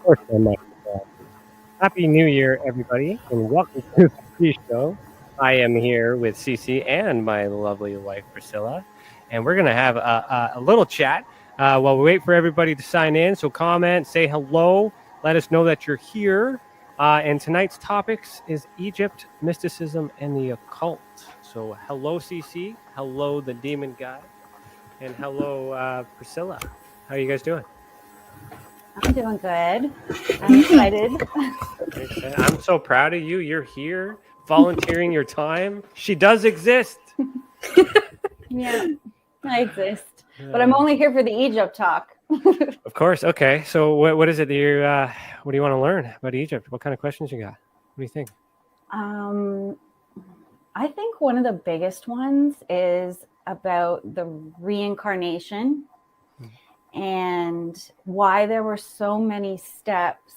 course, I'm not happy. Happy New Year, everybody, and welcome to the pre-show. I am here with Cece and my lovely wife Priscilla, and we're gonna have a little chat while we wait for everybody to sign in. So comment, say hello, let us know that you're here. And tonight's topics is Egypt, mysticism, and the occult. So hello, Cece. Hello, the demon guy, and hello, Priscilla. How are you guys doing? I'm doing good. I'm excited. I'm so proud of you. You're here volunteering your time. She does exist. Yeah, I exist, but I'm only here for the Egypt talk. Of course. Okay. So what is it that you what do you want to learn about Egypt? What kind of questions you got? What do you think? Um, I think one of the biggest ones is about the reincarnation and why there were so many steps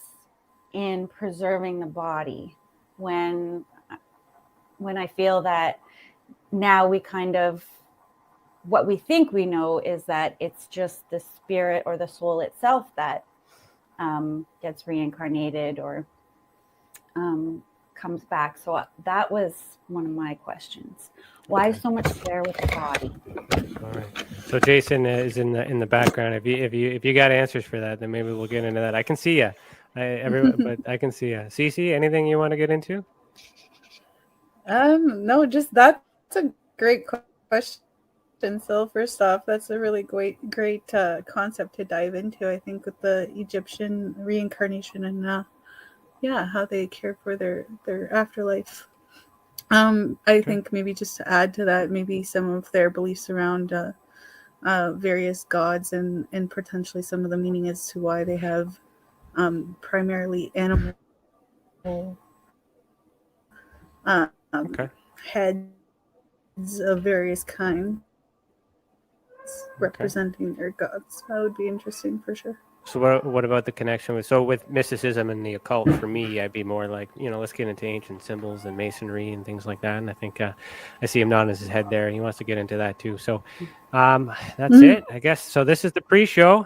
in preserving the body when I feel that now we kind of what we think we know is that it's just the spirit or the soul itself that gets reincarnated or comes back. So that was one of my questions. Why so much care with the body? All right. So Jason is in the background. If you got answers for that, then maybe we'll get into that. I can see you. But I can see you. Cece, anything you want to get into? No, just that's a great question. So first off, that's a really great concept to dive into. I think with the Egyptian reincarnation and how they care for their afterlife. I think maybe just to add to that, maybe some of their beliefs around various gods and potentially some of the meaning as to why they have primarily animal Okay. heads of various kinds representing their gods. That would be interesting for sure. So what about the connection with mysticism and the occult? For me, I'd be more like, let's get into ancient symbols and masonry and things like that. And I think I see him nodding his head there. He wants to get into that too. So that's it, I guess. So this is the pre-show.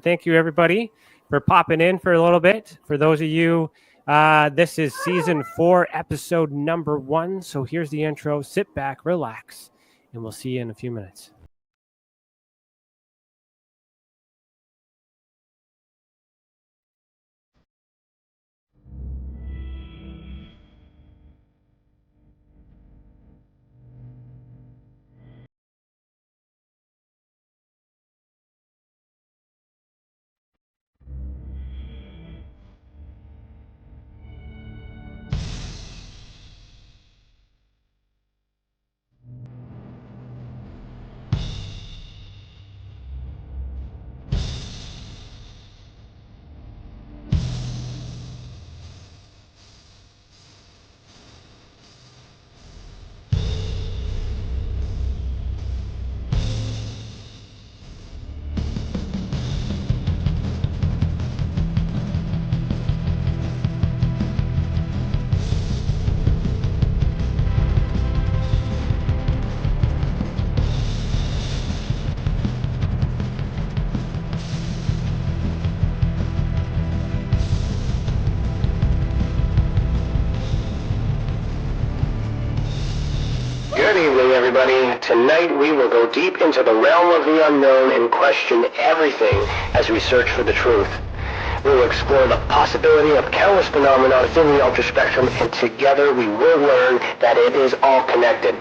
Thank you everybody for popping in for a little bit. For those of you, this is season 4, episode number 1. So here's the intro. Sit back, relax, and we'll see you in a few minutes. Good evening, everybody. Tonight we will go deep into the realm of the unknown and question everything as we search for the truth. We will explore the possibility of countless phenomena within the ultra-spectrum, and together we will learn that it is all connected.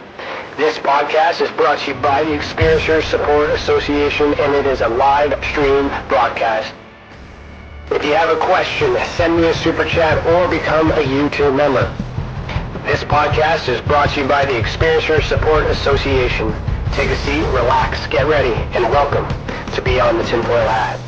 This podcast is brought to you by the Experiencers Support Association, and it is a live stream broadcast. If you have a question, send me a super chat or become a YouTube member. This podcast is brought to you by the Experiencers Support Association. Take a seat, relax, get ready, and welcome to Beyond the Tinfoil Hat.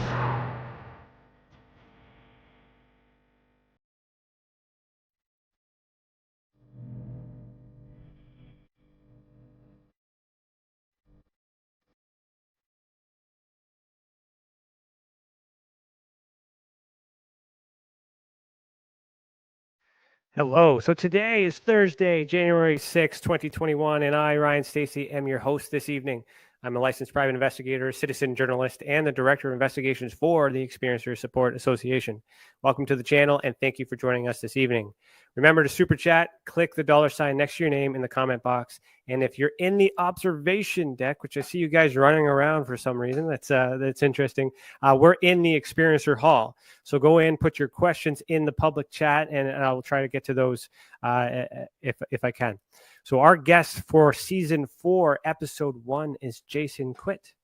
Hello. So today is Thursday, January 6th, 2021, and I, Ryan Stacy, am your host this evening. I'm a licensed private investigator, citizen journalist, and the director of investigations for the Experiencer Support Association. Welcome to the channel, and thank you for joining us this evening. Remember to super chat, click the $ next to your name in the comment box. And if you're in the observation deck, which I see you guys running around for some reason, that's interesting. We're in the Experiencer Hall. So go in, put your questions in the public chat, and I'll try to get to those if I can. So our guest for season 4, episode 1 is Jason Quitt.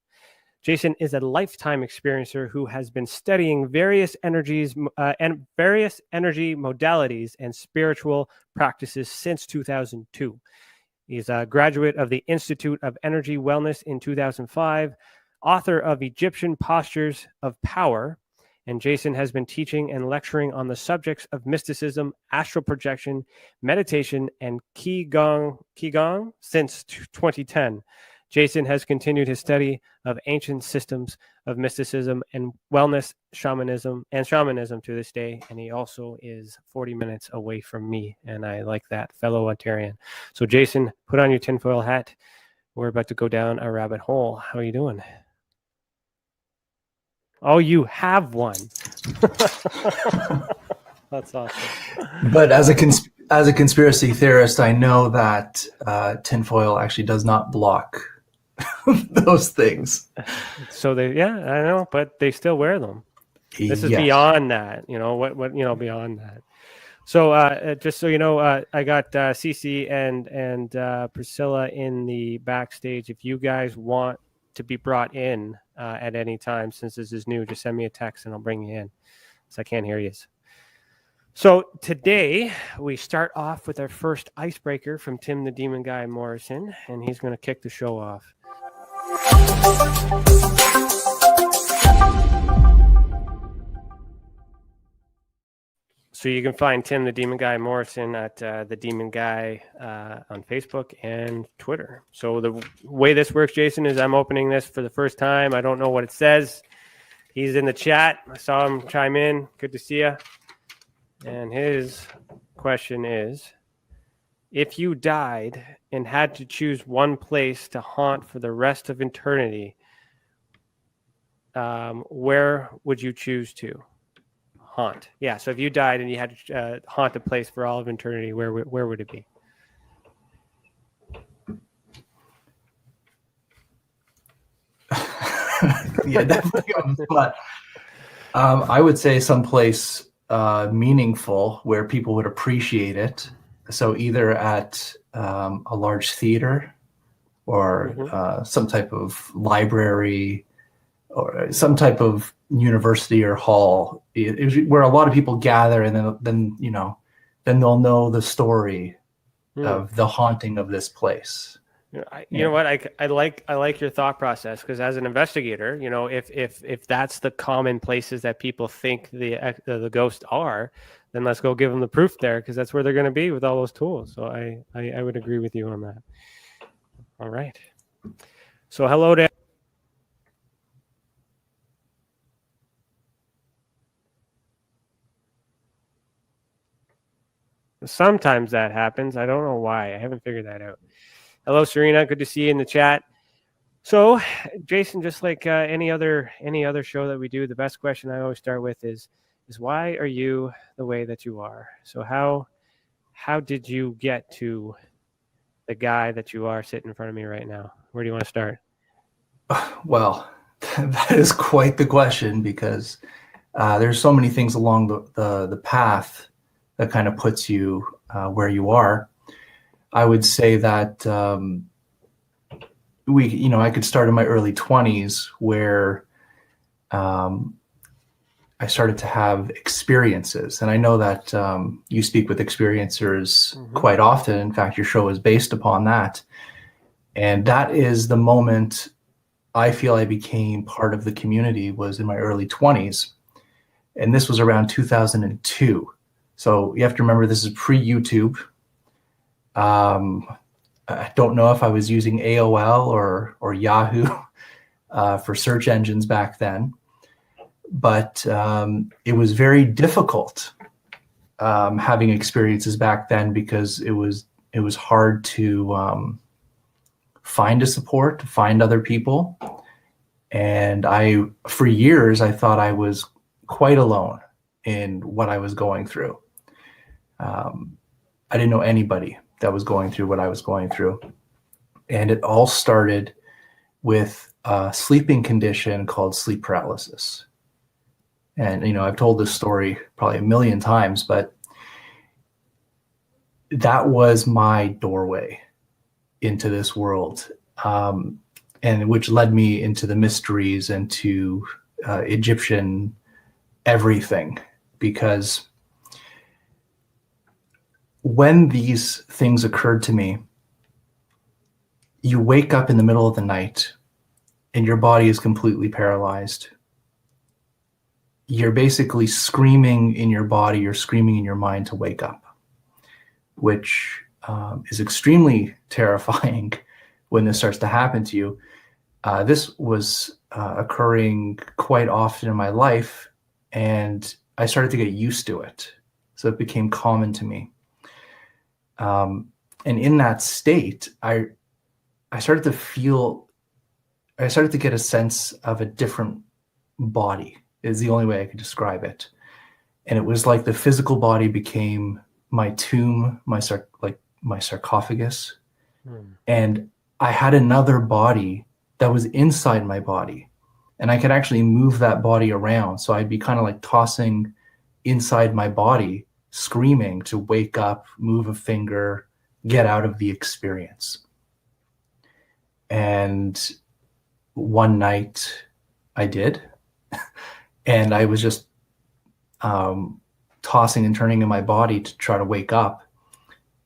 Jason is a lifetime experiencer who has been studying various energies and various energy modalities and spiritual practices since 2002. He's a graduate of the Institute of Energy Wellness in 2005, author of Egyptian Postures of Power, and Jason has been teaching and lecturing on the subjects of mysticism, astral projection, meditation, and Qigong since 2010. Jason has continued his study of ancient systems of mysticism and wellness, shamanism to this day, and he also is 40 minutes away from me, and I like that, fellow Ontarian. So Jason, put on your tinfoil hat. We're about to go down a rabbit hole. How are you doing? Oh, you have one. That's awesome. But as a conspiracy theorist, I know that tinfoil actually does not block those things. So I know, but they still wear them. This is beyond that, what beyond that. So just so you know, I got Cece and Priscilla in the backstage. If you guys want to be brought in at any time, since this is new, just send me a text and I'll bring you in, because I can't hear you. So today we start off with our first icebreaker from Tim the Demon Guy Morrison, and he's going to kick the show off. So you can find Tim the Demon Guy Morrison at the Demon Guy on Facebook and Twitter. So the way this works, Jason, is I'm opening this for the first time. I don't know what it says. He's in the chat. I saw him chime in. Good to see you. And his question is, if you died and had to choose one place to haunt for the rest of eternity, where would you choose to haunt? Yeah, so if you died and you had to haunt a place for all of eternity, where would it be? Yeah, definitely on the spot. I would say someplace meaningful where people would appreciate it. So either at a large theater or some type of library or some type of university or hall, where a lot of people gather, and then they'll know the story of the haunting of this place. You know what? I like your thought process, because as an investigator, if that's the common places that people think the ghosts are, then let's go give them the proof there, because that's where they're going to be with all those tools. So I would agree with you on that. All right. So hello to. Sometimes that happens. I don't know why. I haven't figured that out. Hello, Serena. Good to see you in the chat. So, Jason, just like any other show that we do, the best question I always start with is why are you the way that you are? So how did you get to the guy that you are sitting in front of me right now? Where do you want to start? Well, that is quite the question, because there's so many things along the path that kind of puts you where you are. I would say that I could start in my early 20s, where I started to have experiences. And I know that you speak with experiencers quite often. In fact, your show is based upon that. And that is the moment I feel I became part of the community, was in my early 20s. And this was around 2002. So you have to remember, this is pre-YouTube. I don't know if I was using AOL or Yahoo for search engines back then, but it was very difficult having experiences back then, because it was hard to find a support, find other people. And for years, I thought I was quite alone in what I was going through. I didn't know anybody that was going through what I was going through. And it all started with a sleeping condition called sleep paralysis. And, I've told this story probably a million times, but that was my doorway into this world, and which led me into the mysteries and to Egyptian everything. Because when these things occurred to me, you wake up in the middle of the night and your body is completely paralyzed. You're basically screaming in your body, you're screaming in your mind to wake up, which is extremely terrifying when this starts to happen to you. This was occurring quite often in my life, and I started to get used to it. So it became common to me. And in that state, I started to get a sense of a different body, is the only way I could describe it. And it was like the physical body became my tomb, my sarcophagus. And I had another body that was inside my body, and I could actually move that body around. So I'd be kind of like tossing inside my body, screaming to wake up, move a finger, get out of the experience. And one night I did, and I was just tossing and turning in my body to try to wake up.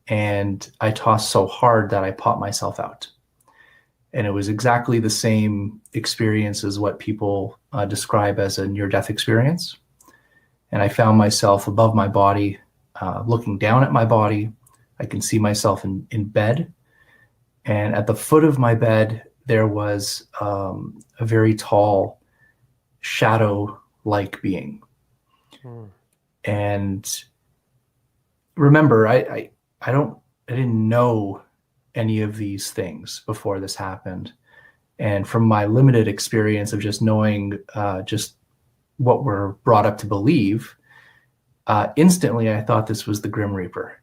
And I tossed so hard that I popped myself out. And it was exactly the same experience as what people describe as a near-death experience. And I found myself above my body, looking down at my body. I can see myself in bed. And at the foot of my bed, there was a very tall, shadow-like being. And remember, I didn't know any of these things before this happened. And from my limited experience of just knowing just what we're brought up to believe, instantly I thought this was the Grim Reaper.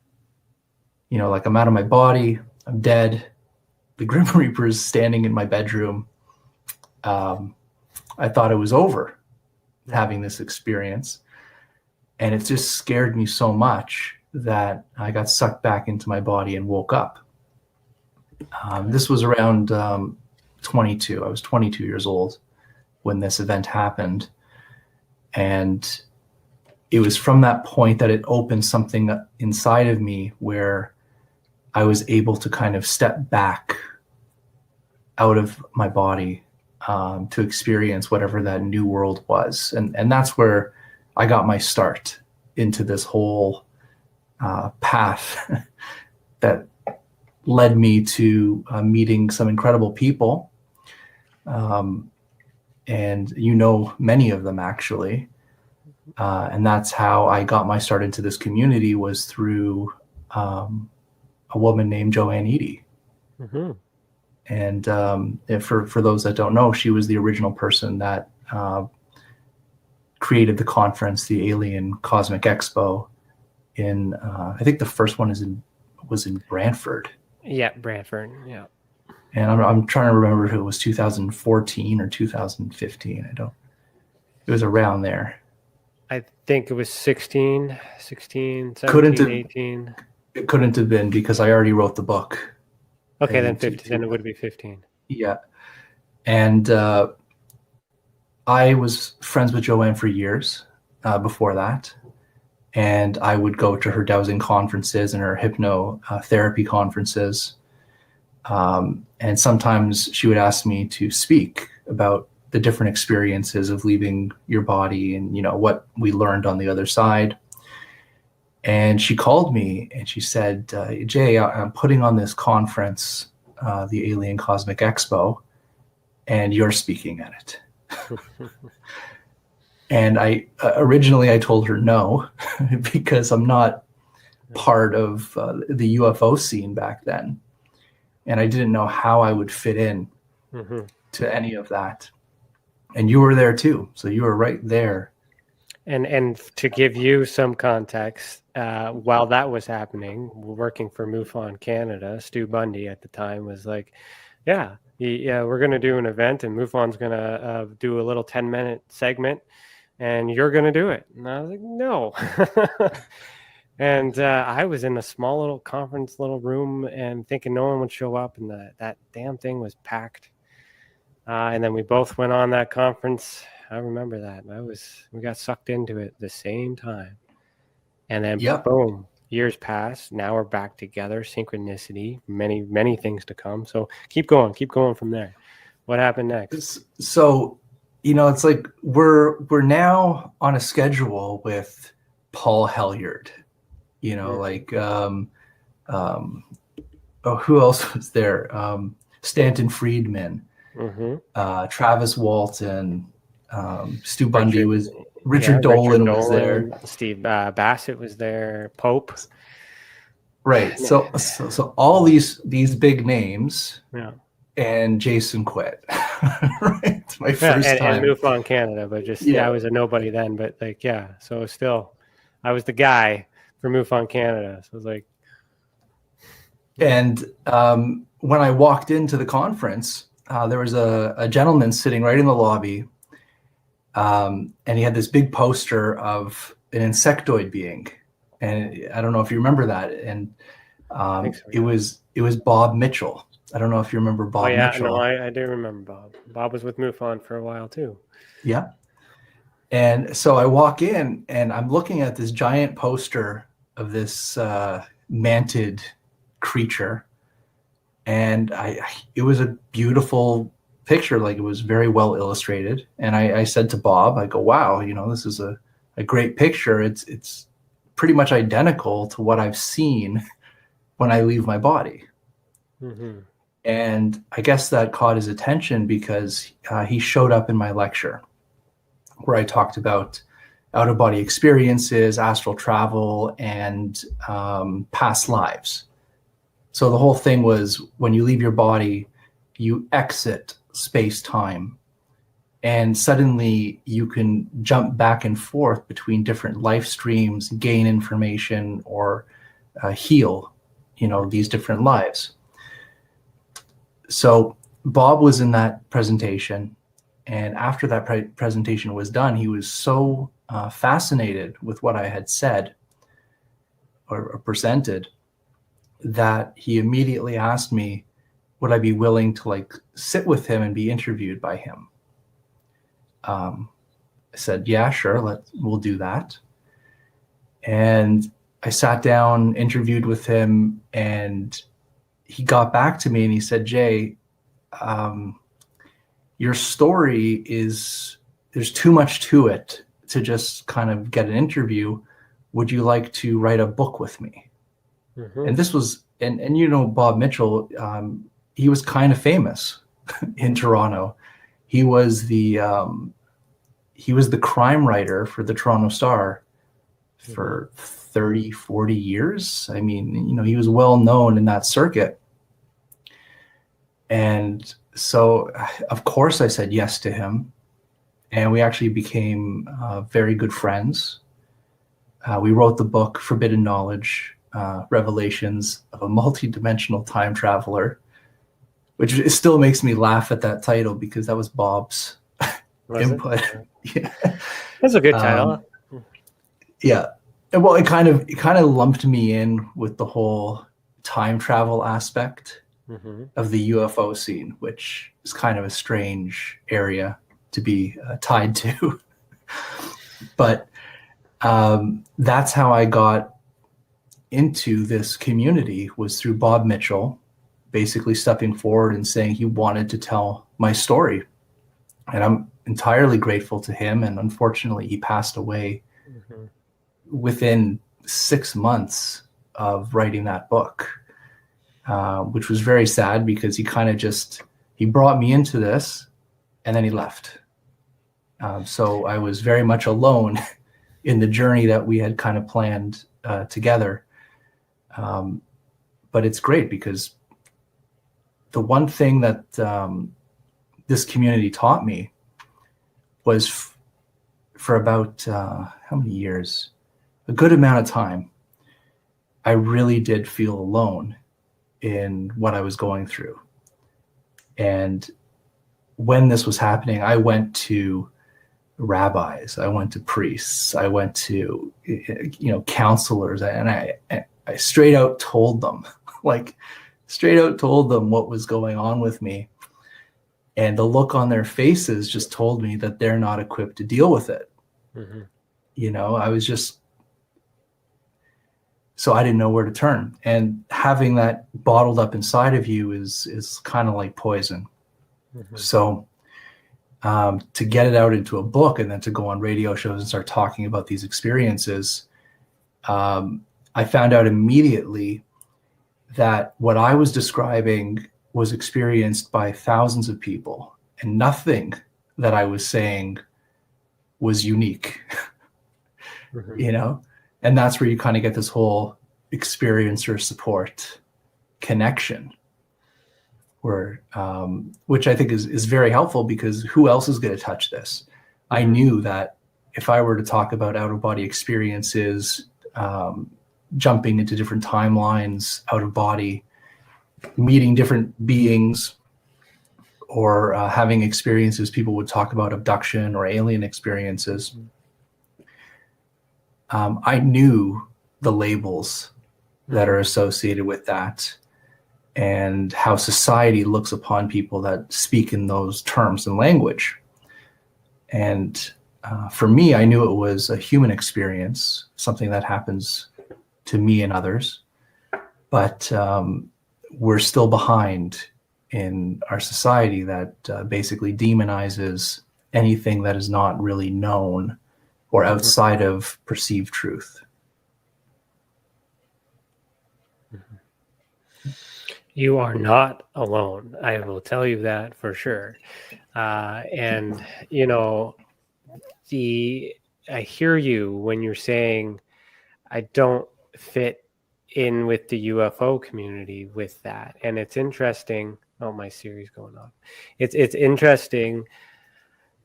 Like I'm out of my body, I'm dead. The Grim Reaper is standing in my bedroom. I thought it was over having this experience. And it just scared me so much that I got sucked back into my body and woke up. This was around 22. I was 22 years old when this event happened. And it was from that point that it opened something inside of me where I was able to kind of step back out of my body to experience whatever that new world was. And that's where I got my start into this whole path that led me to meeting some incredible people. And many of them actually. And that's how I got my start into this community, was through a woman named Joanne Eady. Mm-hmm. And for those that don't know, she was the original person that created the conference, the Alien Cosmic Expo, in I think the first one was in Brantford. Yeah, Brantford. Yeah. And I'm trying to remember if it was 2014 or 2015. It was around there. I think it was 16, 17, 18. It couldn't have been, because I already wrote the book. Okay, then 15. Then it would be 15. Yeah. And I was friends with Joanne for years before that. And I would go to her dowsing conferences and her hypnotherapy conferences. And sometimes she would ask me to speak about the different experiences of leaving your body and, what we learned on the other side. And she called me and she said, Jay, I'm putting on this conference, the Alien Cosmic Expo, and you're speaking at it. And I originally told her no, because I'm not part of the UFO scene back then. and I didn't know how I would fit in Mm-hmm. to any of that. And you were there too, so you were right there. And to give you some context, while that was happening, working for MUFON Canada, Stu Bundy at the time was like, yeah, we're going to do an event and MUFON's going to do a little 10-minute segment and you're going to do it. And I was like, no. And I was in a small little conference little room and thinking no one would show up, and that damn thing was packed. And then we both went on that conference. I remember that. We got sucked into it at the same time. And then boom, years pass. Now we're back together. Synchronicity, many, many things to come. So keep going from there. What happened next? So, it's like we're now on a schedule with Paul Hellyer, like who else was there? Stanton Friedman, Travis Walton, Stu Bundy Richard Dolan was there. Steve Bassett was there. Pope. Right. So all these big names. Yeah. And Jason Quitt. Right. It's my first time. And MUFON Canada, but I was a nobody then, but so still I was the guy for MUFON Canada. So I was like, and when I walked into the conference, there was a gentleman sitting right in the lobby. And he had this big poster of an insectoid being. And I don't know if you remember that. And it was Bob Mitchell. I don't know if you remember Bob Mitchell. No, I do remember Bob. Bob was with MUFON for a while too. Yeah. And so I walk in and I'm looking at this giant poster of this manted creature. And it was a beautiful picture. Like, it was very well illustrated. And I said to Bob, I go, wow, this is a great picture. It's pretty much identical to what I've seen when I leave my body. Mm-hmm. And I guess that caught his attention because he showed up in my lecture where I talked about out-of-body experiences, astral travel, and past lives. So the whole thing was, when you leave your body, you exit space-time, and suddenly you can jump back and forth between different life streams, gain information, or heal, these different lives. So Bob was in that presentation, and after that presentation was done, he was so fascinated with what I had said or presented that he immediately asked me, would I be willing to sit with him and be interviewed by him? I said, yeah, sure, we'll do that. And I sat down, interviewed with him, and he got back to me and he said, Jay, your story there's too much to it to just kind of get an interview. Would you like to write a book with me? Mm-hmm. And this was, and Bob Mitchell, he was kind of famous in Toronto. He was the crime writer for the Toronto Star for 30, 40 years. I mean, he was well known in that circuit. And so, of course, I said yes to him. And we actually became very good friends. We wrote the book, Forbidden Knowledge, Revelations of a Multidimensional Time Traveler, which still makes me laugh at that title because that was Bob's input. Yeah. That's a good title. Yeah. Well, it kind of lumped me in with the whole time travel aspect of the UFO scene, which is kind of a strange area to be tied to. But that's how I got into this community, was through Bob Mitchell basically stepping forward and saying he wanted to tell my story. And I'm entirely grateful to him. And unfortunately, he passed away within 6 months of writing that book, which was very sad because he kind of he brought me into this and then he left. So I was very much alone in the journey that we had kind of planned together. But it's great because the one thing that this community taught me was for about how many years? A good amount of time, I really did feel alone in what I was going through. And when this was happening, I went to rabbis, I went to priests, I went to, counselors, and I straight out told them, what was going on with me. And the look on their faces just told me that they're not equipped to deal with it. Mm-hmm. I was just, so I didn't know where to turn. And having that bottled up inside of you is kind of like poison. Mm-hmm. So to get it out into a book and then to go on radio shows and start talking about these experiences, I found out immediately that what I was describing was experienced by thousands of people, and nothing that I was saying was unique. Mm-hmm. And that's where you kind of get this whole experiencer support connection, where which I think is very helpful, because who else is going to touch this? Mm-hmm. I knew that if I were to talk about out-of-body experiences, jumping into different timelines, out of body, meeting different beings, or having experiences, people would talk about abduction or alien experiences. I knew the labels that are associated with that, and how society looks upon people that speak in those terms and language. And for me, I knew it was a human experience, something that happens to me and others, but we're still behind in our society that basically demonizes anything that is not really known or outside of perceived truth. You are not alone. I will tell you that for sure. And I hear you when you're saying I don't fit in with the UFO community with that. And it's interesting. Oh, my Siri's going off. It's interesting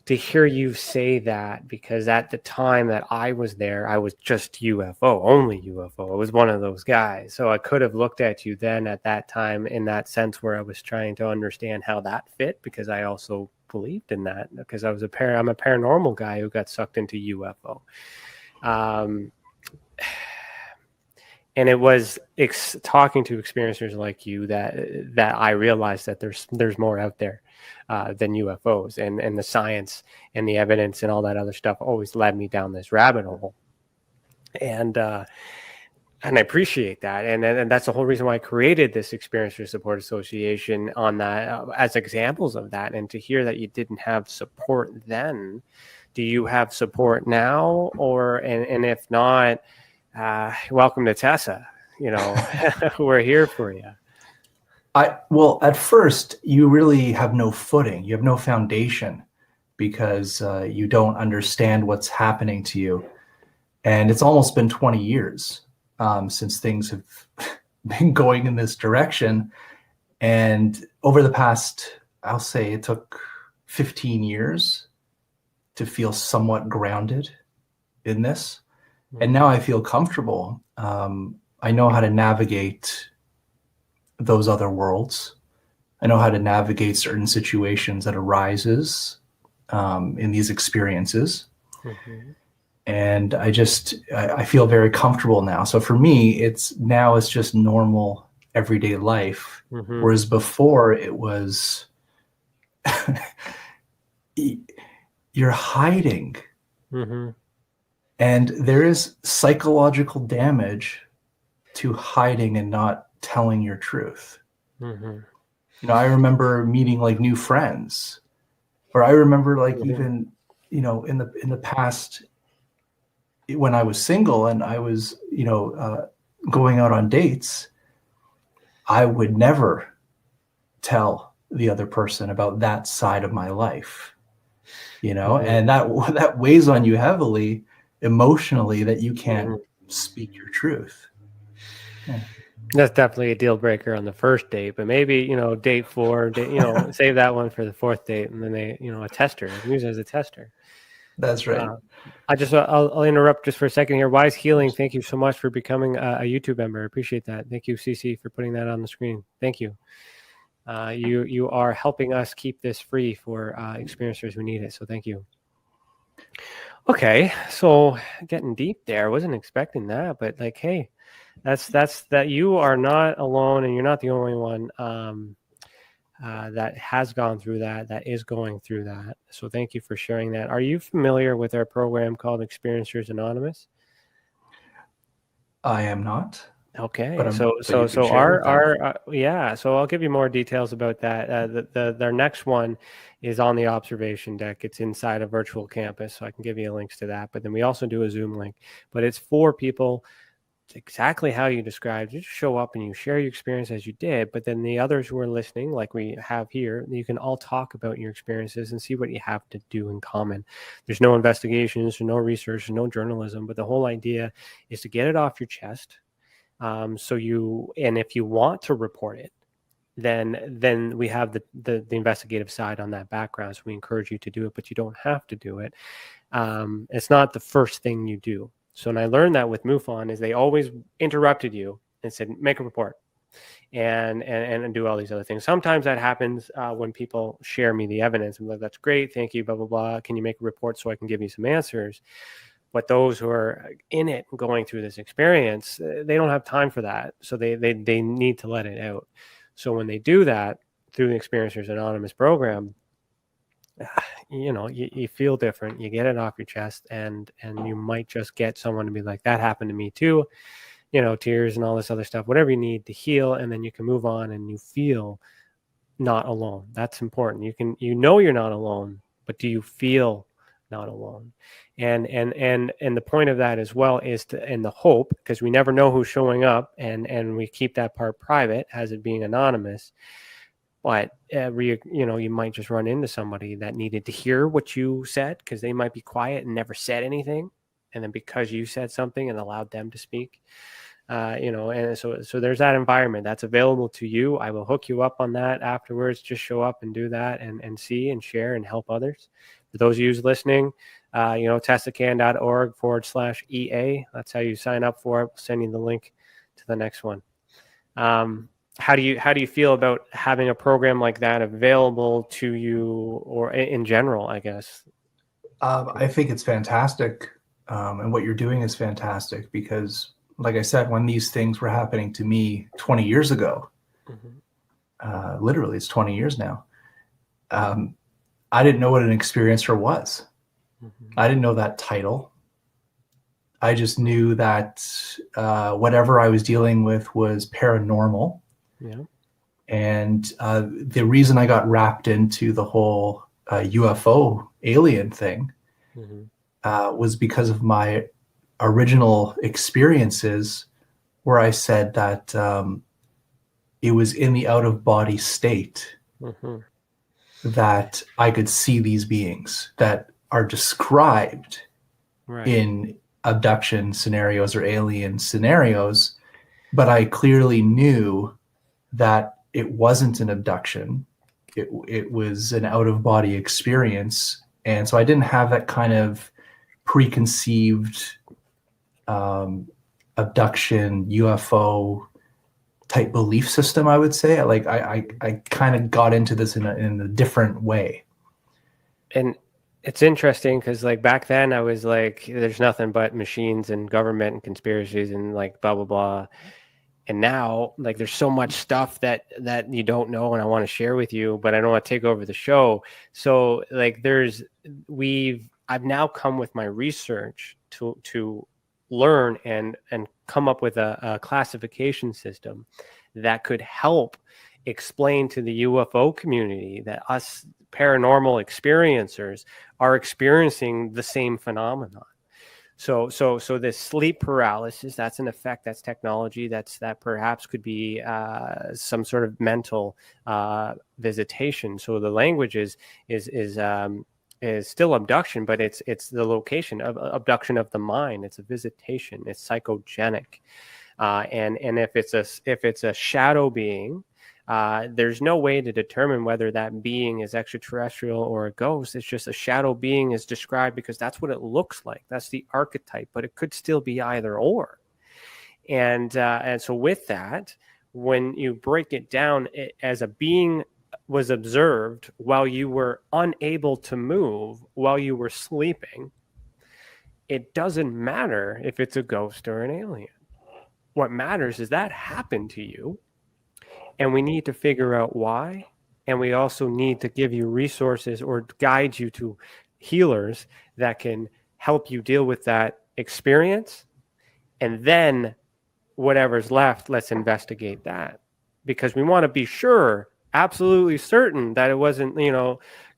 to hear you say that, because at the time that I was there, I was just UFO, only UFO. I was one of those guys. So I could have looked at you then at that time in that sense, where I was trying to understand how that fit, because I also believed in that, because I'm a paranormal guy who got sucked into UFO. And it was talking to experiencers like you that I realized that there's more out there than UFOs, and the science and the evidence and all that other stuff always led me down this rabbit hole. And I appreciate that. And that's the whole reason why I created this Experiencer Support Association on that, as examples of that. And to hear that you didn't have support then, do you have support now? And if not, welcome to Tessa. We're here for you. Well, at first, you really have no footing. You have no foundation, because you don't understand what's happening to you. And it's almost been 20 years since things have been going in this direction. And over the past, I'll say it took 15 years to feel somewhat grounded in this. And now I feel comfortable. I know how to navigate those other worlds. I know how to navigate certain situations that arises in these experiences. Mm-hmm. And I feel very comfortable now. So for me, it's just normal everyday life. Mm-hmm. Whereas before it was, you're hiding. Mm-hmm. And there is psychological damage to hiding and not telling your truth. Mm-hmm. I remember meeting like new friends, or I remember even, in the past, when I was single and I was, going out on dates, I would never tell the other person about that side of my life, mm-hmm. and that weighs on you heavily emotionally, that you can't speak your truth. Yeah. That's definitely a deal breaker on the first date, but maybe, date 4, save that one for the 4th date, and then a tester. You can use it as a tester. That's right. I'll interrupt just for a second here. Wise Healing, thank you so much for becoming a YouTube member. I appreciate that. Thank you, CC, for putting that on the screen. Thank you. You are helping us keep this free for experiencers who need it. So thank you. Okay, so getting deep there. Wasn't expecting that, but like, hey, that's that you are not alone, and you're not the only one that has gone through that is going through that. So thank you for sharing that. Are you familiar with our program called Experiencers Anonymous? I am not. Okay, So I'll give you more details about that. Their next one is on the observation deck. It's inside a virtual campus, so I can give you links to that. But then we also do a Zoom link. But it's for people. It's exactly how you described. You just show up and you share your experience as you did. But then the others who are listening, like we have here, you can all talk about your experiences and see what you have to do in common. There's no investigations, there's no research, there's no journalism. But the whole idea is to get it off your chest. And if you want to report it, then we have the investigative side on that background. So we encourage you to do it, but you don't have to do it. It's not the first thing you do. So when I learned that with MUFON is they always interrupted you and said, make a report and do all these other things. Sometimes that happens when people share me the evidence. I'm like, that's great. Thank you. Blah, blah, blah. Can you make a report so I can give you some answers? But those who are in it going through this experience, they don't have time for that. So they need to let it out. So when they do that through the Experiencers Anonymous program, you feel different. You get it off your chest, and you might just get someone to be like, that happened to me too. Tears and all this other stuff, whatever you need to heal, and then you can move on and you feel not alone. That's important. You're not alone, but do you feel not alone? And the point of that as well is and the hope, because we never know who's showing up, and we keep that part private as it being anonymous. But you might just run into somebody that needed to hear what you said, because they might be quiet and never said anything, and then because you said something and allowed them to speak, and so there's that environment that's available to you. I will hook you up on that afterwards. Just show up and do that, and see and share and help others. For those of you listening, testacan.org/EA. That's how you sign up for it. We'll send you the link to the next one. How do you feel about having a program like that available to you, or in general, I guess? I think it's fantastic. And what you're doing is fantastic because, like I said, when these things were happening to me 20 years ago, literally it's 20 years now, I didn't know what an experiencer was. I didn't know that title. I just knew that whatever I was dealing with was paranormal. Yeah. And the reason I got wrapped into the whole UFO alien thing was because of my original experiences where I said that it was in the out-of-body state that I could see these beings that are described in abduction scenarios or alien scenarios, but I clearly knew that it wasn't an abduction. It was an out-of-body experience. And so I didn't have that kind of preconceived abduction, UFO type belief system, I would say. I kind of got into this in a different way. And it's interesting because back then I was like, there's nothing but machines and government and conspiracies and blah, blah, blah. And now there's so much stuff that you don't know and I want to share with you, but I don't want to take over the show. So I've now come with my research to learn and come up with a classification system that could help explain to the UFO community that us paranormal experiencers are experiencing the same phenomenon. So this sleep paralysis, that's an effect, that's technology, that perhaps could be some sort of mental visitation. So the language is still abduction, but it's the location of abduction of the mind. It's a visitation. It's psychogenic. And if it's a shadow being, there's no way to determine whether that being is extraterrestrial or a ghost. It's just a shadow being is described because that's what it looks like. That's the archetype, but it could still be either or. And so with that, when you break it down as a being was observed while you were unable to move, while you were sleeping, it doesn't matter if it's a ghost or an alien. What matters is that happened to you, and we need to figure out why. And we also need to give you resources or guide you to healers that can help you deal with that experience. And then whatever's left, let's investigate that, because we want to be sure, absolutely certain, that it wasn't,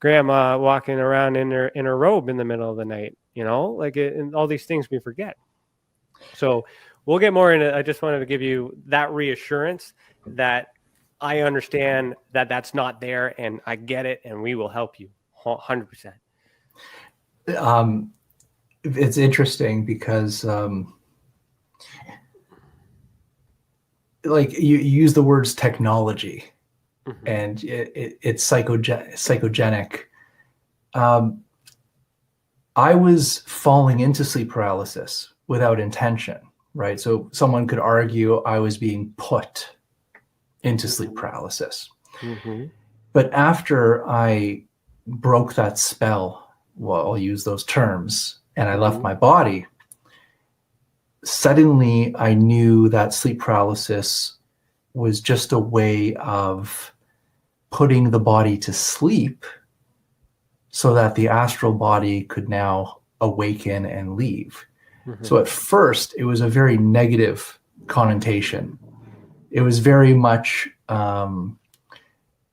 grandma walking around in her robe in the middle of the night, and all these things we forget. So we'll get more into. I just wanted to give you that reassurance that I understand that that's not there, and I get it, and we will help you 100%. It's interesting because, like you use the words technology, mm-hmm. and it's psychogenic. I was falling into sleep paralysis without intention, right? So someone could argue I was being put into sleep paralysis. Mm-hmm. But after I broke that spell, well, I'll use those terms, and I left my body, suddenly I knew that sleep paralysis was just a way of putting the body to sleep so that the astral body could now awaken and leave. Mm-hmm. So at first, it was a very negative connotation. It was very much,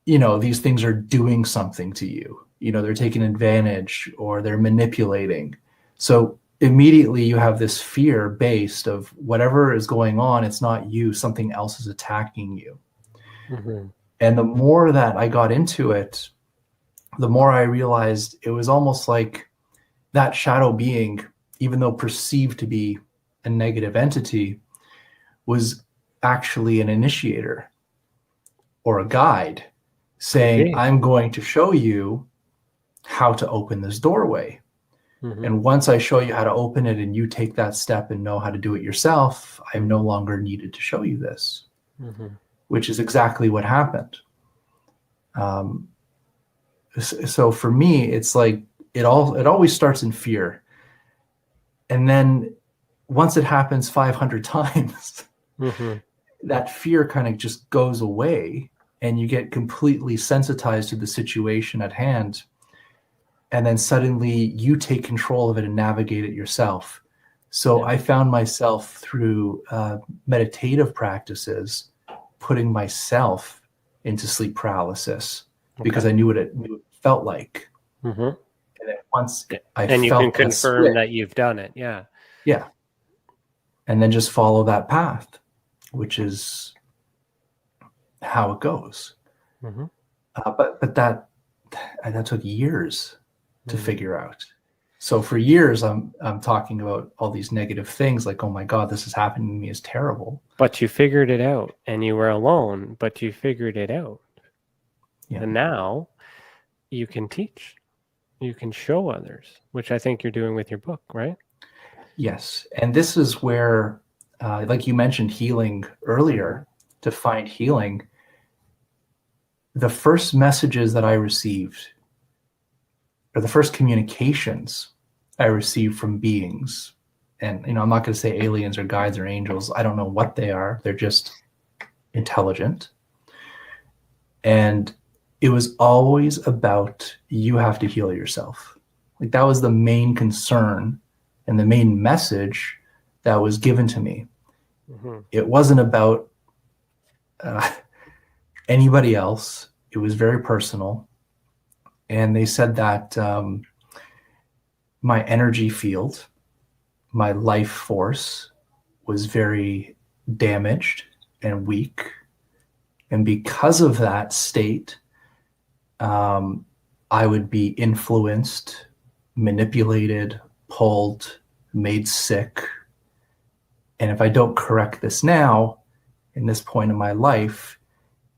these things are doing something to you. They're taking advantage or they're manipulating. So immediately you have this fear based of whatever is going on, it's not you, something else is attacking you. Mm-hmm. And the more that I got into it, the more I realized it was almost like that shadow being, even though perceived to be a negative entity, was actually an initiator or a guide saying, I'm going to show you how to open this doorway. Mm-hmm. And once I show you how to open it and you take that step and know how to do it yourself, I'm no longer needed to show you this, mm-hmm. which is exactly what happened. So for me, it's like it always starts in fear. And then once it happens 500 times, mm-hmm. that fear kind of just goes away and you get completely sensitized to the situation at hand. And then suddenly you take control of it and navigate it yourself. So I found myself through meditative practices, putting myself into sleep paralysis because I knew what it felt like. Mm-hmm. And then once you can confirm that you've done it. Yeah. Yeah. And then just follow that path, which is how it goes. Mm-hmm. But that took years to figure out. So for years, I'm talking about all these negative things like, oh my God, this is happening to me, is terrible. But you figured it out, and you were alone, but you figured it out. Yeah. And now you can teach, you can show others, which I think you're doing with your book, right? Yes. And this is where, like you mentioned healing earlier, to find healing, the first messages that I received, or the first communications I received from beings, and I'm not going to say aliens or guides or angels. I don't know what they are. They're just intelligent. And it was always about, you have to heal yourself. Like that was the main concern and the main message that was given to me. Mm-hmm. It wasn't about anybody else. It was very personal. And they said that my energy field, my life force was very damaged and weak. And because of that state, I would be influenced, manipulated, pulled, made sick, And if I don't correct this now, in this point in my life,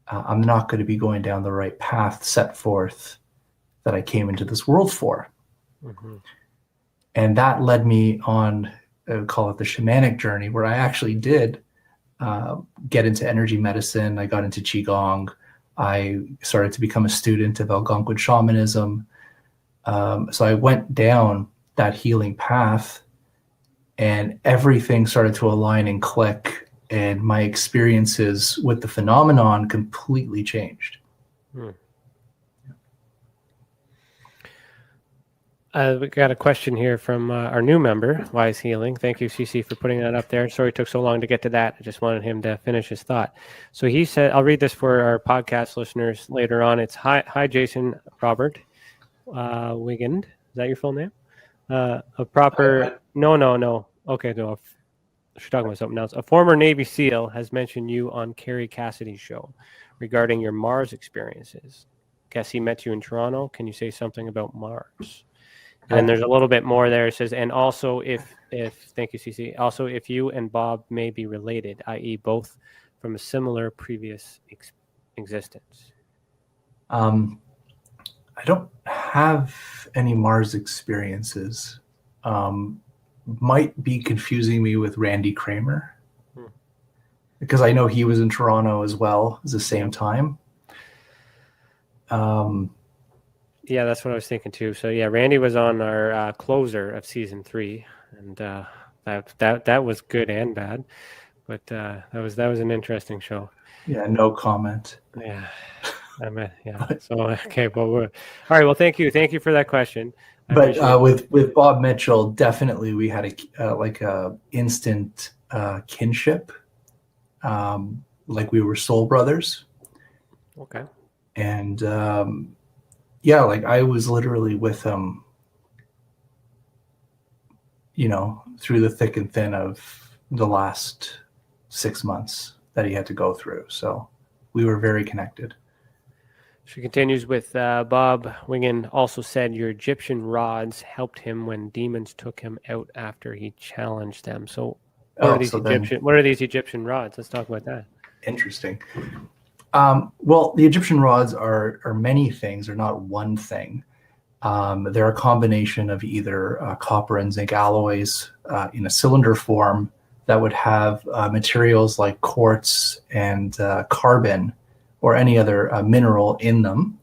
I'm not going to be going down the right path set forth that I came into this world for. Mm-hmm. And that led me on, I would call it the shamanic journey, where I actually did get into energy medicine. I got into Qigong. I started to become a student of Algonquin shamanism. So I went down that healing path, and everything started to align and click, and my experiences with the phenomenon completely changed. We got a question here from our new member, Wise Healing. Thank you, CC, for putting that up there. Sorry it took so long to get to that. I just wanted him to finish his thought. So he said, I'll read this for our podcast listeners later on. It's hi Jason Robert Wigand. Is that your full name? A proper no. Okay, no. She's talking about something else. A former Navy SEAL has mentioned you on Carrie Cassidy's show regarding your Mars experiences. Guess he met you in Toronto. Can you say something about Mars? And then there's a little bit more there. It says, and also if thank you, CC. Also, if you and Bob may be related, i.e., both from a similar previous existence. I don't have any Mars experiences. Might be confusing me with Randy Kramer, because I know he was in Toronto as well at the same time. Yeah, that's what I was thinking too. So yeah, Randy was on our closer of season 3, and that was good and bad, but that was an interesting show. Yeah, no comment. Yeah, yeah. So okay, well, all right. Well, thank you for that question. But with Bob Mitchell, definitely we had a instant kinship, like we were soul brothers. Okay. And yeah, like I was literally with him, through the thick and thin of the last 6 months that he had to go through. So we were very connected. She continues with Bob Wingen also said your Egyptian rods helped him when demons took him out after he challenged them. So what are these Egyptian rods? Let's talk about that. Interesting. Well, the Egyptian rods are many things. They're not one thing. They're a combination of either copper and zinc alloys in a cylinder form that would have materials like quartz and carbon or any other mineral in them.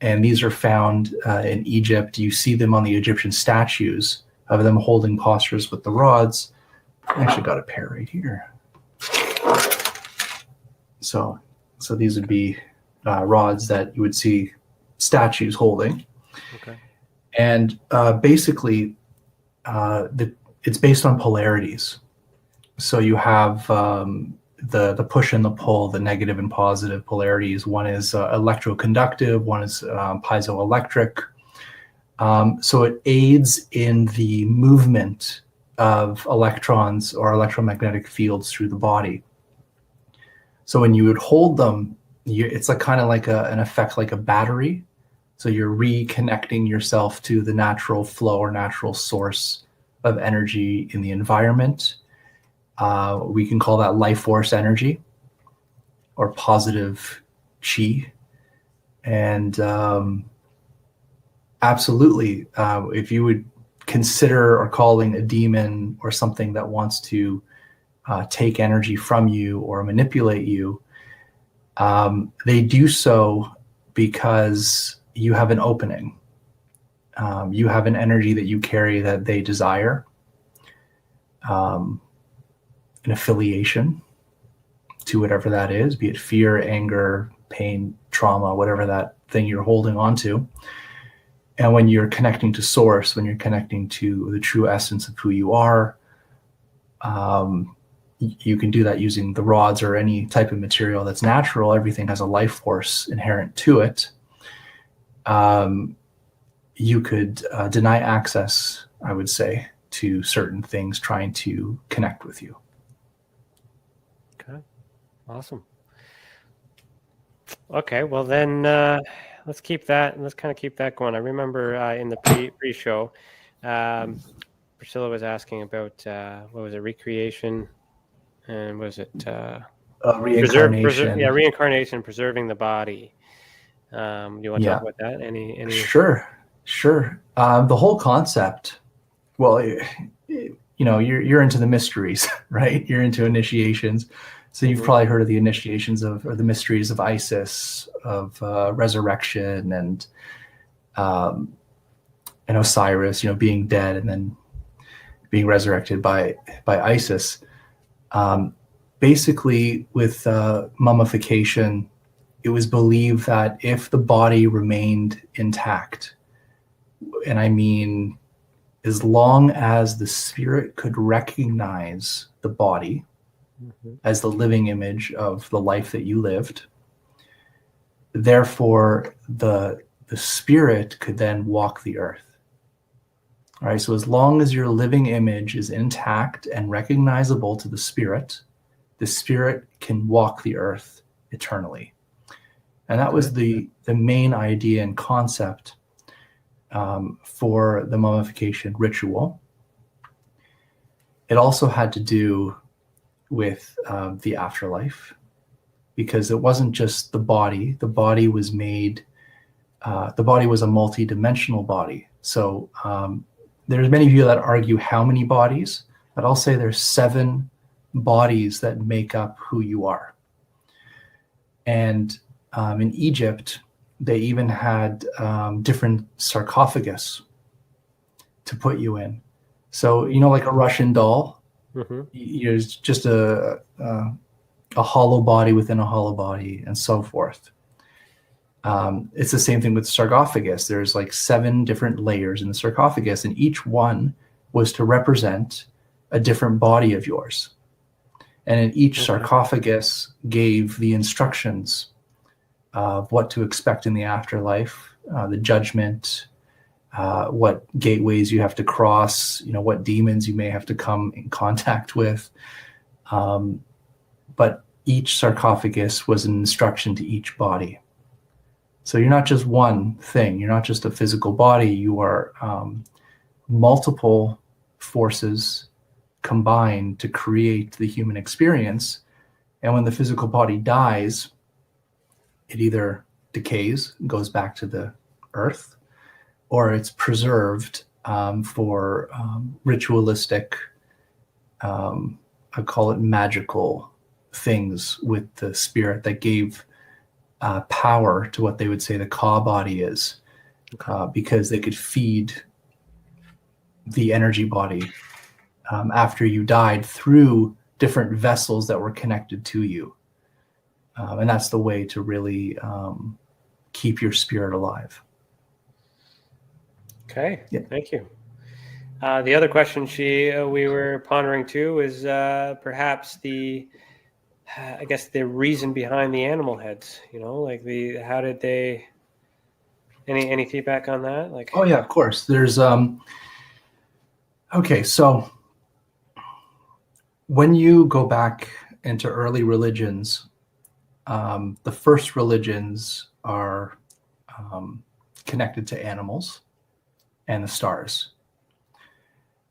And these are found in Egypt. You see them on the Egyptian statues of them holding postures with the rods. I actually got a pair right here. So these would be rods that you would see statues holding. Okay. And basically, it's based on polarities. So you have the push and the pull, the negative and positive polarities. One is electroconductive, one is piezoelectric. So it aids in the movement of electrons or electromagnetic fields through the body. So when you would hold them, it's like kind of like an effect like a battery. So you're reconnecting yourself to the natural flow or natural source of energy in the environment. We can call that life force energy or positive chi. And absolutely, if you would consider or calling a demon or something that wants to take energy from you or manipulate you, they do so because you have an opening. You have an energy that you carry that they desire, an affiliation to whatever that is, be it fear, anger, pain, trauma, whatever that thing you're holding on to. And when you're connecting to source, when you're connecting to the true essence of who you are, you can do that using the rods or any type of material that's natural. Everything has a life force inherent to it. You could deny access, I would say, to certain things trying to connect with you. Okay, awesome. Okay, well then let's keep that. Let's kind of keep that going. I remember in the pre-show, Priscilla was asking about what was it, recreation and was it Reincarnation. reincarnation, preserving the body. You want to talk about that? Any? Sure. The whole concept. Well, you're into the mysteries, right? You're into initiations, so you've probably heard of the initiations or the mysteries of Isis, of resurrection, and Osiris, being dead and then being resurrected by Isis. Basically, with mummification, it was believed that if the body remained intact, and I mean, as long as the spirit could recognize the body as the living image of the life that you lived, therefore the spirit could then walk the earth. All right, so as long as your living image is intact and recognizable to the spirit can walk the earth eternally. And that was the main idea and concept for the mummification ritual. It also had to do with the afterlife, because it wasn't just the body. The body was made, the body was a multi-dimensional body. So there's many of you that argue how many bodies, but I'll say there's 7 bodies that make up who you are. And in Egypt, they even had different sarcophagus to put you in. So, like a Russian doll, it's just a hollow body within a hollow body and so forth. It's the same thing with sarcophagus. There's like 7 different layers in the sarcophagus, and each one was to represent a different body of yours. And in each sarcophagus gave the instructions of what to expect in the afterlife, the judgment, what gateways you have to cross, what demons you may have to come in contact with. But each sarcophagus was an instruction to each body. So you're not just one thing. You're not just a physical body. You are multiple forces combined to create the human experience. And when the physical body dies, it either decays, goes back to the earth, or it's preserved for ritualistic, I call it magical things with the spirit that gave power to what they would say the Ka body is, because they could feed the energy body after you died through different vessels that were connected to you. And that's the way to really keep your spirit alive. Okay, Thank you. The other question we were pondering too is perhaps the reason behind the animal heads. How did they? Any feedback on that? Oh yeah, of course. There's okay, so when you go back into early religions, the first religions are connected to animals and the stars.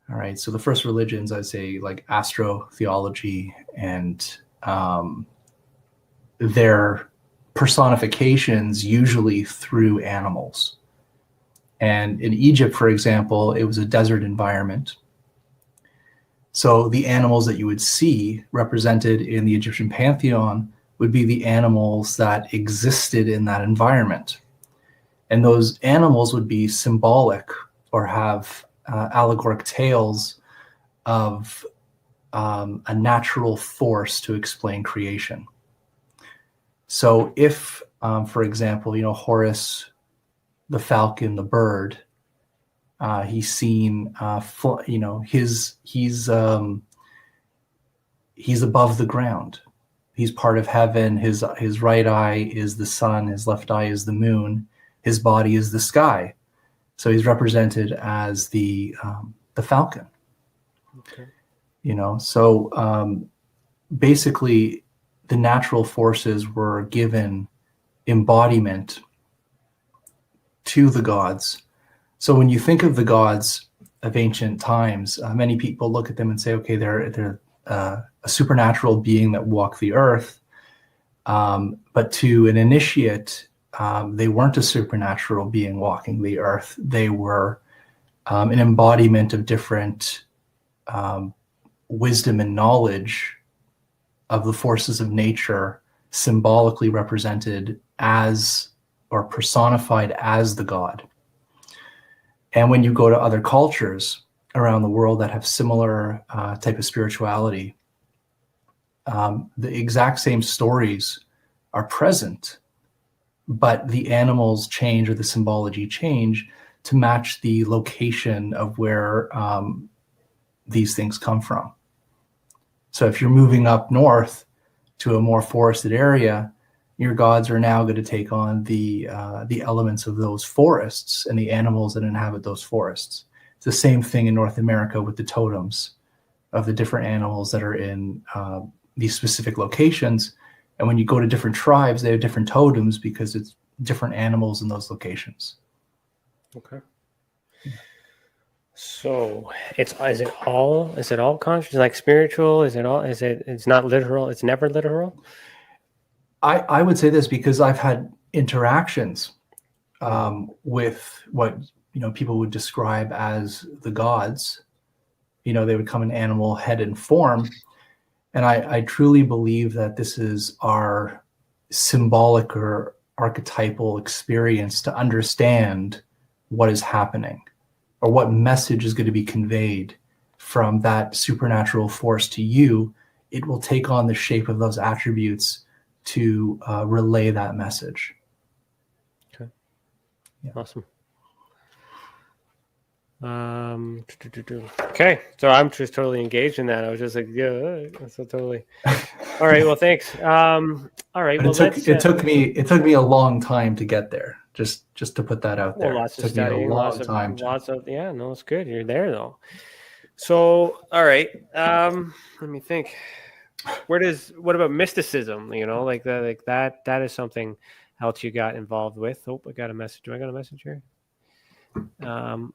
All right, so the first religions, I'd say, like astrotheology, and their personifications usually through animals. And in Egypt, for example, it was a desert environment. So the animals that you would see represented in the Egyptian pantheon would be the animals that existed in that environment. And those animals would be symbolic or have allegoric tales of a natural force to explain creation. So if, for example, Horus, the falcon, the bird, he's seen, he's above the ground. He's part of heaven. His right eye is the sun. His left eye is the moon. His body is the sky. So he's represented as the falcon. Okay. So basically, the natural forces were given embodiment to the gods. So when you think of the gods of ancient times, many people look at them and say, okay, they're a supernatural being that walked the earth. But to an initiate, they weren't a supernatural being walking the earth. They were an embodiment of different wisdom and knowledge of the forces of nature, symbolically represented as or personified as the god. And when you go to other cultures around the world that have similar type of spirituality, the exact same stories are present, but the animals change or the symbology change to match the location of where these things come from. So if you're moving up north to a more forested area, your gods are now going to take on the elements of those forests and the animals that inhabit those forests. It's the same thing in North America with the totems of the different animals that are in these specific locations. And when you go to different tribes, they have different totems because it's different animals in those locations. Okay. So is it all conscious, like spiritual? It's not literal? It's never literal? I would say this because I've had interactions with what people would describe as the gods. They would come in animal head and form, and I truly believe that this is our symbolic or archetypal experience to understand what is happening or what message is going to be conveyed from that supernatural force to you. It will take on the shape of those attributes to relay that message. Okay. Yeah. Awesome. Okay, so I'm just totally engaged in that. I was just like, yeah, so totally. All right, well, thanks. All right, well, it took me a long time to get there. Just to put that out there. Well, lots it of took me studying, a long time. Yeah, no, it's good. You're there though. So, all right, let me think. What about mysticism? Like that is something else you got involved with. Oh, I got a message. Do I got a message here?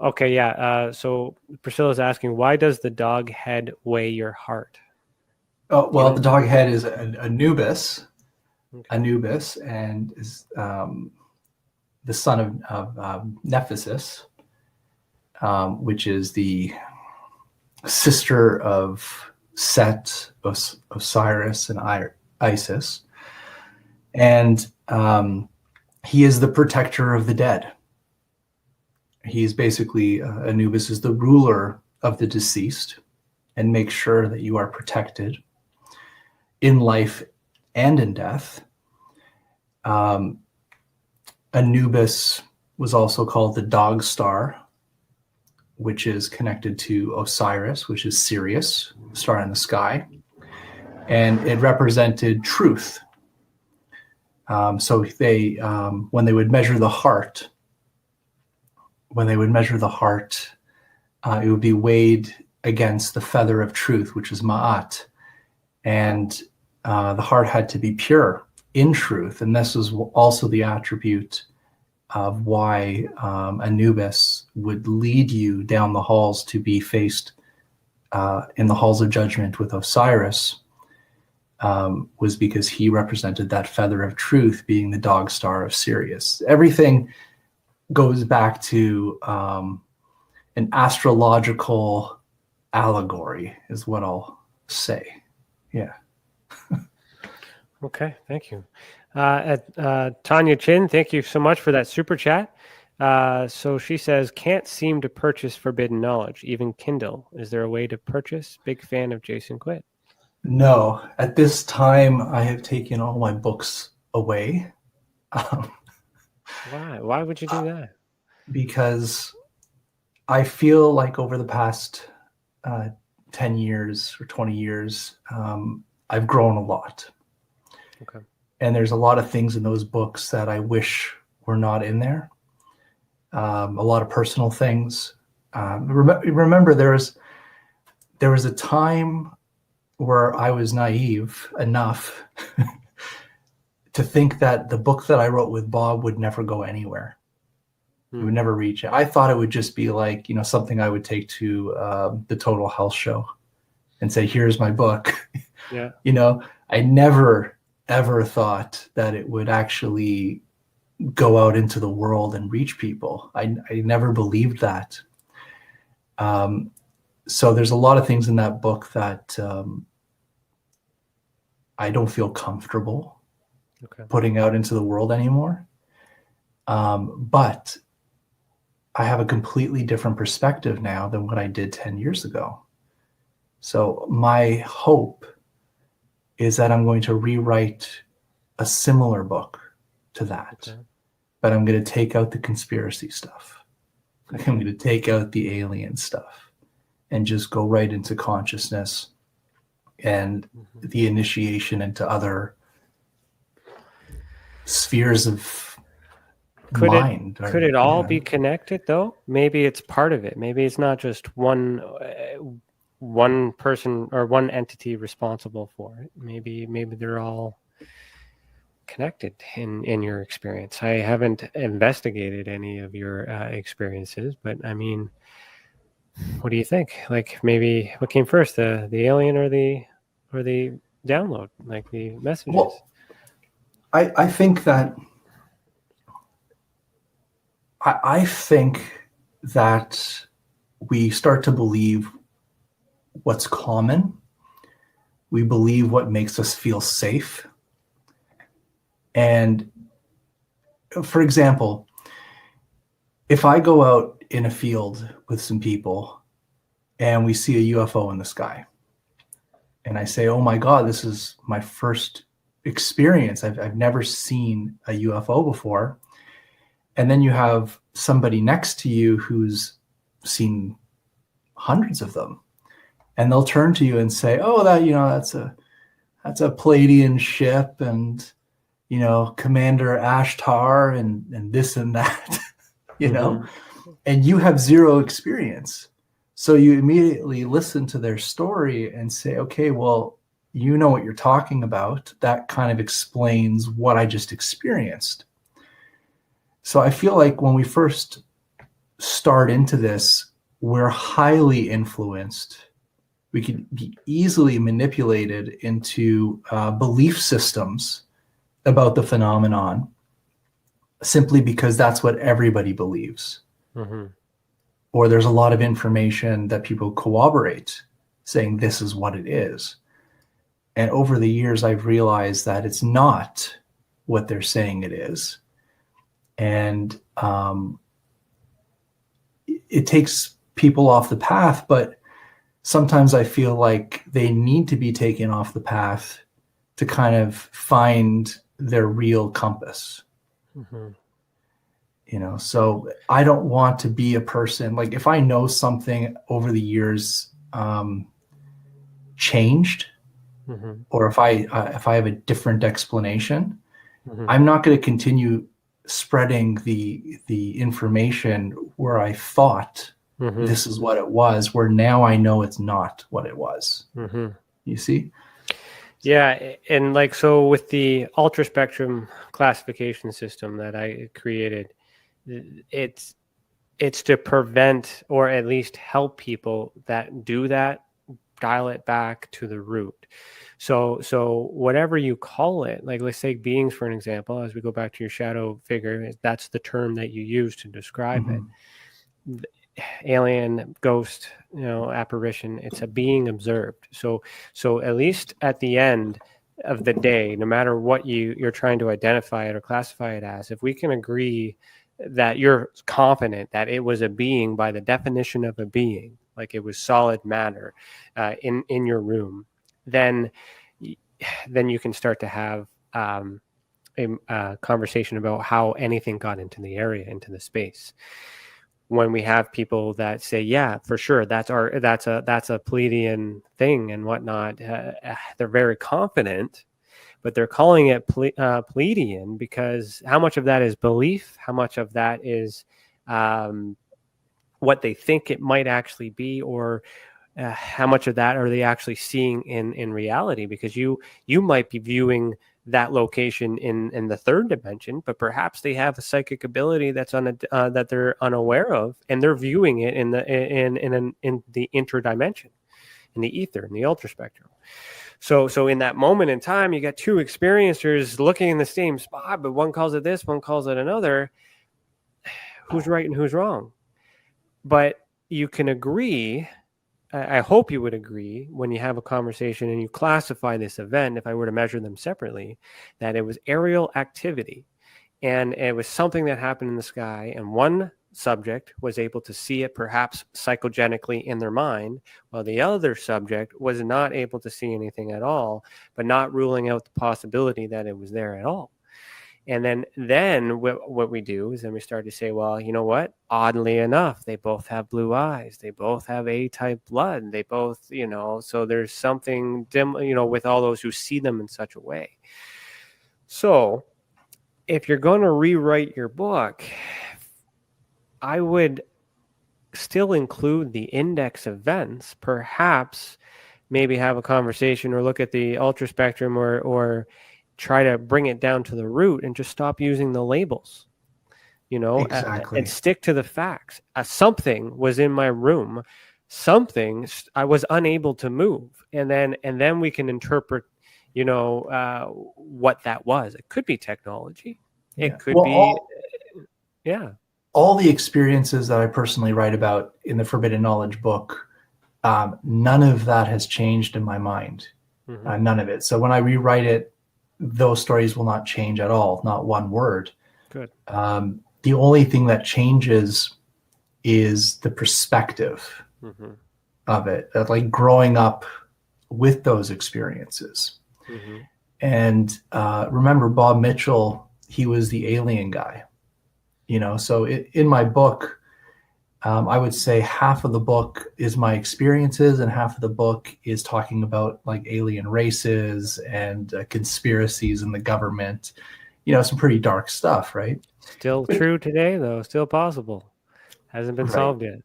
Okay, yeah. So Priscilla's asking, why does the dog head weigh your heart? Oh, well, the dog head is Anubis. Okay. Anubis, and is the son of Nephesis, which is the sister of Set, Osiris, and Isis. And he is the protector of the dead. He's basically, Anubis is the ruler of the deceased and makes sure that you are protected in life and in death. Anubis was also called the dog star, which is connected to Osiris, which is Sirius, star in the sky. And it represented truth. So they, when they would measure the heart, it would be weighed against the feather of truth, which is Ma'at. And the heart had to be pure in truth. And this was also the attribute of why Anubis would lead you down the halls to be faced in the halls of judgment with Osiris, was because he represented that feather of truth, being the dog star of Sirius. Everything goes back to an astrological allegory, is what I'll say. Yeah. Okay, thank you. Tanya Chin, thank you so much for that super chat. So she says, can't seem to purchase forbidden knowledge, even Kindle. Is there a way to purchase? Big fan of Jason Quitt. No, at this time I have taken all my books away. Why? Why would you do that? Because I feel like over the past 10 years or 20 years, I've grown a lot. Okay. And there's a lot of things in those books that I wish were not in there. A lot of personal things. Remember, there was a time where I was naive enough to think that the book that I wrote with Bob would never go anywhere. It would never reach it. I thought it would just be like, something I would take to the Total Health Show and say, here's my book. Yeah. You know, I never, ever thought that it would actually go out into the world and reach people. I never believed that. So there's a lot of things in that book that I don't feel comfortable putting out into the world anymore. But I have a completely different perspective now than what I did 10 years ago. So my hope is that I'm going to rewrite a similar book to that. Okay. But I'm going to take out the conspiracy stuff. I'm going to take out the alien stuff and just go right into consciousness and the initiation into other spheres of mind. Could it all be connected though? Maybe it's part of it. Maybe it's not just one person or one entity responsible for it. Maybe they're all connected in your experience. I haven't investigated any of your experiences, but I mean, what do you think? Like, maybe what came first, the alien or the download, like the messages? Well, I think that I think that we start to believe what's common. We believe what makes us feel safe. And for example, if I go out in a field with some people and we see a UFO in the sky, and I say, oh my God, this is my first experience. I've never seen a UFO before. And then you have somebody next to you who's seen hundreds of them. And they'll turn to you and say, oh, that's a Palladian ship, and Commander Ashtar and this and that, and you have zero experience. So you immediately listen to their story and say, okay, well, you know what you're talking about. That kind of explains what I just experienced. So I feel like when we first start into this, we're highly influenced. We can be easily manipulated into belief systems about the phenomenon simply because that's what everybody believes. Mm-hmm. Or there's a lot of information that people corroborate saying this is what it is. And over the years, I've realized that it's not what they're saying it is. And it takes people off the path, but sometimes I feel like they need to be taken off the path to kind of find their real compass. Mm-hmm. So I don't want to be a person, like if I know something over the years changed, mm-hmm. or if I have a different explanation, mm-hmm. I'm not going to continue spreading the information where I thought mm-hmm. this is what it was, where now I know it's not what it was. Mm-hmm. You see? Yeah, and like, so with the ultra spectrum classification system that I created, it's to prevent or at least help people that do that, dial it back to the root. So whatever you call it, like let's take beings for an example, as we go back to your shadow figure, that's the term that you use to describe Mm-hmm. it. Alien, ghost, apparition, it's a being observed. So at least at the end of the day, no matter what you're trying to identify it or classify it as, if we can agree that you're confident that it was a being by the definition of a being, like it was solid matter in your room, then you can start to have a conversation about how anything got into the area, into the space. When we have people that say, yeah, for sure, that's a Palladian thing and whatnot, they're very confident, but they're calling it Palladian because how much of that is belief? How much of that is what they think it might actually be, or how much of that are they actually seeing in reality? Because you might be viewing that location in the third dimension, but perhaps they have a psychic ability that's that they're unaware of, and they're viewing it in the interdimension. in the ether, in the ultraspectrum. So in that moment in time, you got two experiencers looking in the same spot, but one calls it this, one calls it another. Who's right and who's wrong? But you can agree, I hope you would agree, when you have a conversation and you classify this event, if I were to measure them separately, that it was aerial activity. And it was something that happened in the sky, and one subject was able to see it perhaps psychogenically in their mind, while the other subject was not able to see anything at all, but not ruling out the possibility that it was there at all. And then what we do is then we start to say, well, you know what? Oddly enough, they both have blue eyes. They both have A-type blood. They both, so there's something dim, with all those who see them in such a way. So if you're going to rewrite your book, I would still include the index events, perhaps maybe have a conversation or look at the ultraspectrum or try to bring it down to the root and just stop using the labels, Exactly. and stick to the facts. Something was in my room, something I was unable to move. And then we can interpret, what that was. It could be technology. It could be. All the experiences that I personally write about in the Forbidden Knowledge book, none of that has changed in my mind. Mm-hmm. None of it. So when I rewrite it, those stories will not change at all. Not one word. Good. The only thing that changes is the perspective of it. Like growing up with those experiences. Mm-hmm. And remember Bob Mitchell, he was the alien guy. So in my book, I would say half of the book is my experiences and half of the book is talking about like alien races and conspiracies in the government, some pretty dark stuff, right? Still true today, though. Still possible. Hasn't been solved yet.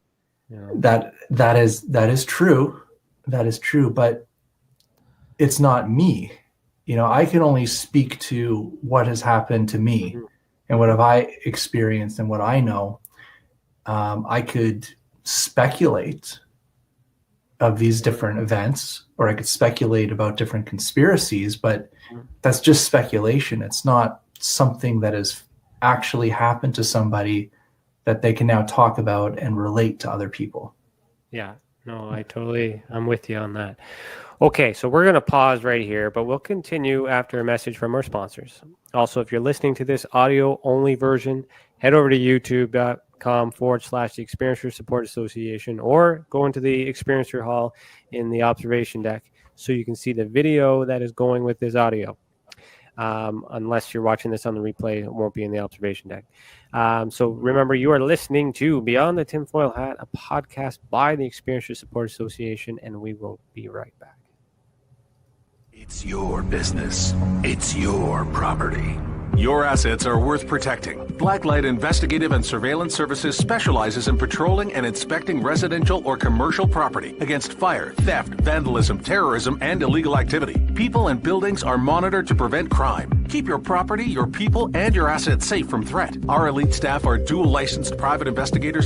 That is true. That is true. But it's not me. I can only speak to what has happened to me. Mm-hmm. And what have I experienced and what I know. I could speculate of these different events, or I could speculate about different conspiracies, but that's just speculation. It's not something that has actually happened to somebody that they can now talk about and relate to other people. Yeah, no, I'm with you on that. Okay, so we're going to pause right here, but we'll continue after a message from our sponsors. Also, if you're listening to this audio-only version, head over to youtube.com/the Experiencer Support Association, or go into the Experiencer Hall in the observation deck so you can see the video that is going with this audio. Unless you're watching this on the replay, it won't be in the observation deck. So remember, you are listening to Beyond the Tinfoil Hat, a podcast by the Experiencer Support Association, and we will be right back. It's your business. It's your property. Your assets are worth protecting. Blacklight Investigative and Surveillance Services specializes in patrolling and inspecting residential or commercial property against fire, theft, vandalism, terrorism, and illegal activity. People and buildings are monitored to prevent crime. Keep your property, your people, and your assets safe from threat. Our elite staff are dual licensed private investigators